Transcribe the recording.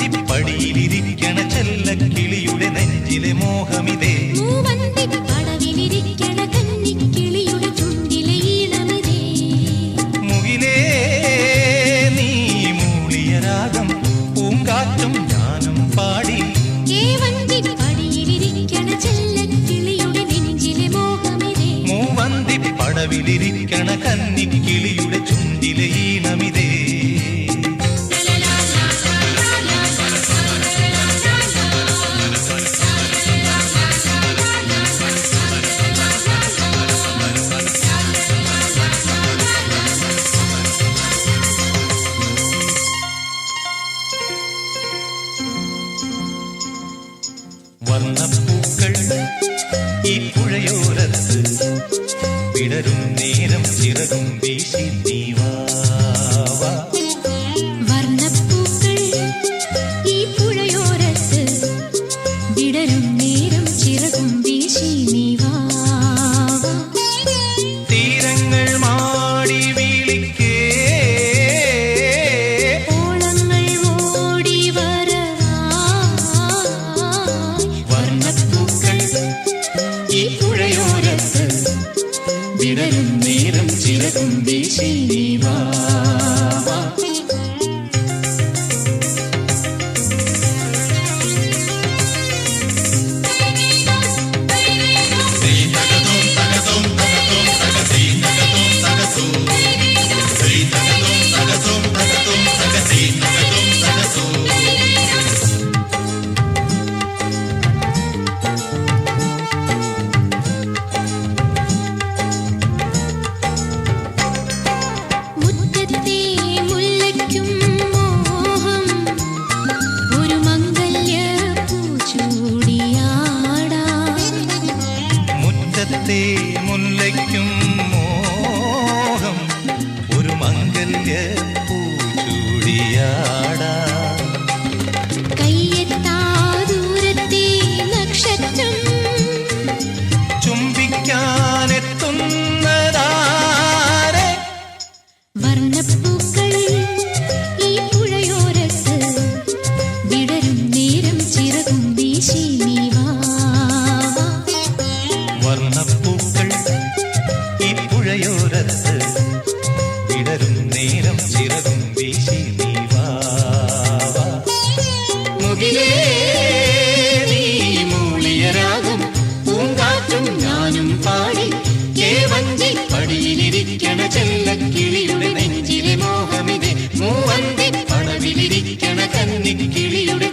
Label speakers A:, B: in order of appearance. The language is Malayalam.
A: കേവഞ്ചിപ്പടിയിലിരിക്കണ ചെല്ലക്കിളിയുടെ നെഞ്ചിലെ മോഹമിതേ,
B: പടവിലിരിക്കണ കന്നിക്കിളിയുടെ ചുണ്ടിലെ ഈണമിതേ.
A: മുകിലേ നീ മൂളിയ രാഗം പൂങ്കാറ്റും ഞാനും പാടി.
B: കേവഞ്ചിപ്പടിയിലിരിക്കണ ചെല്ലക്കിളിയുടെ നെഞ്ചിലെ മോഹമിതേ,
A: മൂവന്തിപ്പടവിലിരിക്കണ കന്നിക്കിളിയുടെ ചുണ്ടിലെ ഈണമിതേ. വർണ്ണപ്പൂക്കൾ ഈ പുഴയോരത്ത് വിടരും നേരം ചിറകും വീശി നീ വാ.
B: വർണ്ണപ്പൂക്കൾ ഈ പുഴയോരത്ത് വിടരും നേരം ചിറകും വീശി നീ വാ.
A: തീരങ്ങൾ മാടി വിളിക്കേ,
B: ഓളങ്ങൾ ഓടി വരവായി.
A: വർണ്ണപ്പൂക്കൾ ഈ പുഴയോരത്ത് വിടരും നേരം ചിറകും വീശി നീ വാ.
B: മുറ്റത്തെ മുല്ലയ്ക്കും മോഹം ഒരു മംഗല്യപ്പൂ ചൂടിയാടാം.
A: മുറ്റത്തെ മുല്ലയ്ക്കും മോഹം ഒരു മംഗല്യ പൂച്ചൂടിയാടാം.
B: കയ്യെത്താ ദൂരത്തെ നക്ഷത്രം
A: ചുംബിക്കാനെത്തുന്നതാരെ,
B: വർണ്ണപ്പൂക്കൾ ഈ പുഴയോരത്ത് വിടരും നേരം ചിറകും വീശി നീ വാ.
A: വർണ്ണപ്പൂക്കൾ ഈ പുഴയോരത്ത് വിടരും നേരം ചിറകും വീശി നീ വാ. മുകിലേ നീ മൂളിയ രാഗം പൂങ്കാറ്റും ഞാനും പാടി. കേവഞ്ചിപ്പടിയിലിരിക്കണ ചെല്ലക്കിളിയുടെ നെഞ്ചിലെ മോഹമിതേ, മൂവന്തിപ്പടവിലിരിക്കണ കന്നിക്കിളിയുടെ